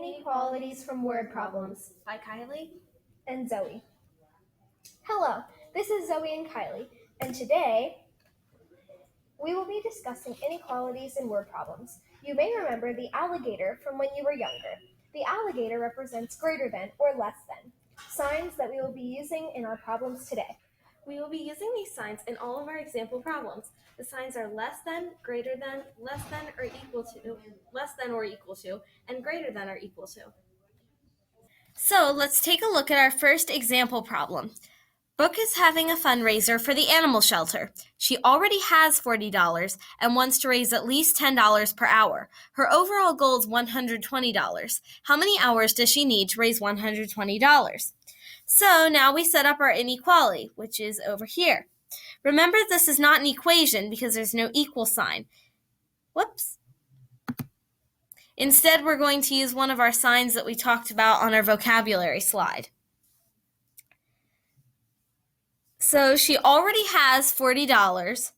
Inequalities from Word Problems by Kylie and Zoe. Hello, this is Zoe and Kylie, and today we will be discussing inequalities in word problems. You may remember the alligator from when you were younger. The alligator represents greater than or less than, signs that we will be using in our problems today. We will be using these signs in all of our example problems. The signs are less than, greater than, less than or equal to, less than or equal to, and greater than or equal to. So let's take a look at our first example problem. Brooke is having a fundraiser for the animal shelter. She already has $40 and wants to raise at least $10 per hour. Her overall goal is $120. How many hours does she need to raise $120? So now we set up our inequality, which is over here. Remember, this is not an equation because there's no equal sign. Whoops. Instead, we're going to use one of our signs that we talked about on our vocabulary slide. So she already has $40,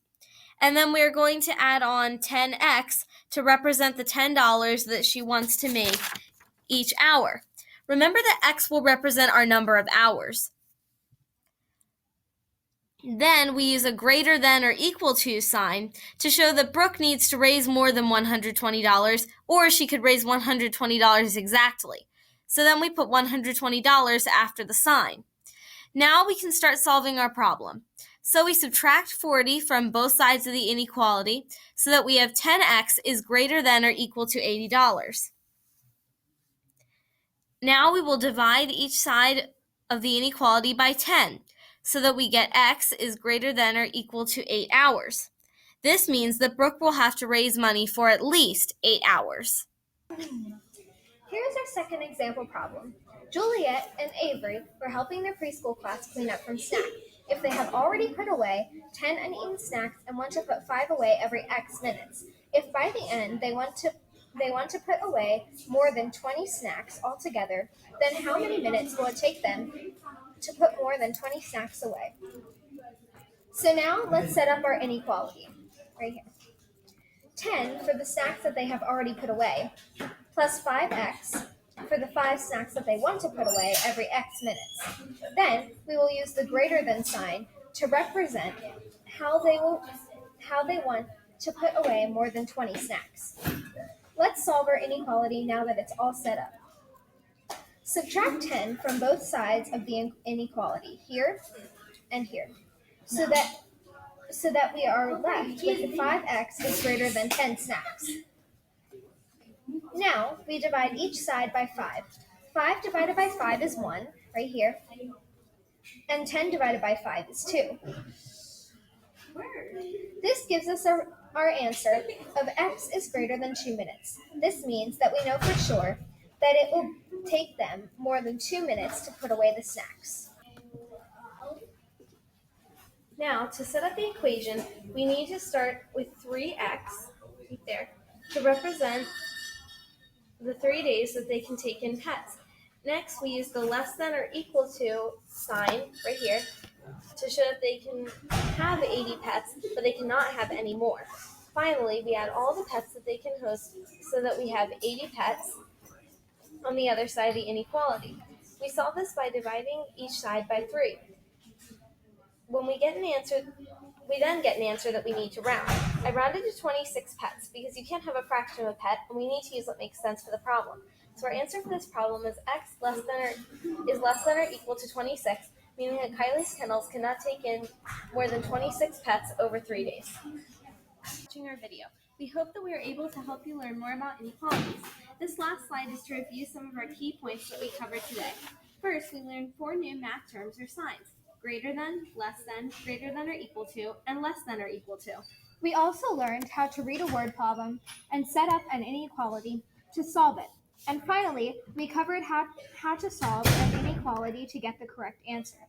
and then we're going to add on 10x to represent the $10 that she wants to make each hour. Remember that x will represent our number of hours. Then we use a greater than or equal to sign to show that Brooke needs to raise more than $120, or she could raise $120 exactly. So then we put $120 after the sign. Now we can start solving our problem. So we subtract 40 from both sides of the inequality so that we have 10x is greater than or equal to $80. Now we will divide each side of the inequality by 10 so that we get x is greater than or equal to 8 hours. This means that Brooke will have to raise money for at least 8 hours. Here's our second example problem. Juliet and Avery were helping their preschool class clean up from snack. If they have already put away 10 uneaten snacks and want to put 5 away every X minutes, if by the end they want to put away more than 20 snacks altogether, then how many minutes will it take them to put more than 20 snacks away? So now let's set up our inequality right here. 10 for the snacks that they have already put away, plus 5x for the 5 snacks that they want to put away every X minutes. Then we will use the greater than sign to represent how they want to put away more than 20 snacks. Let's solve our inequality now that it's all set up. Subtract 10 from both sides of the inequality, here and here, so that we are left with 5x is greater than 10 snacks. Now we divide each side by 5. 5 divided by 5 is 1, right here, and 10 divided by 5 is 2. This gives us our answer of x is greater than 2 minutes. This means that we know for sure that it will take them more than 2 minutes to put away the snacks. Now, to set up the equation, we need to start with 3x, right there, to represent the 3 days that they can take in pets. Next, we use the less than or equal to sign right here to show that they can have 80 pets, but they cannot have any more. Finally, we add all the pets that they can host so that we have 80 pets on the other side of the inequality. We solve this by dividing each side by 3. When we get an answer, we then get an answer that we need to round. I rounded to 26 pets because you can't have a fraction of a pet, and we need to use what makes sense for the problem. So our answer for this problem is x is less than or equal to 26, meaning that Kylie's kennels cannot take in more than 26 pets over 3 days. Watching our video. We hope that we are able to help you learn more about inequalities. This last slide is to review some of our key points that we covered today. First, we learned 4 new math terms or signs: greater than, less than, greater than or equal to, and less than or equal to. We also learned how to read a word problem and set up an inequality to solve it. And finally, we covered how to solve an inequality to get the correct answer.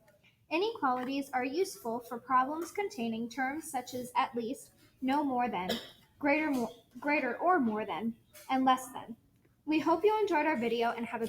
Inequalities are useful for problems containing terms such as at least, no more than, greater or more than, and less than. We hope you enjoyed our video and have a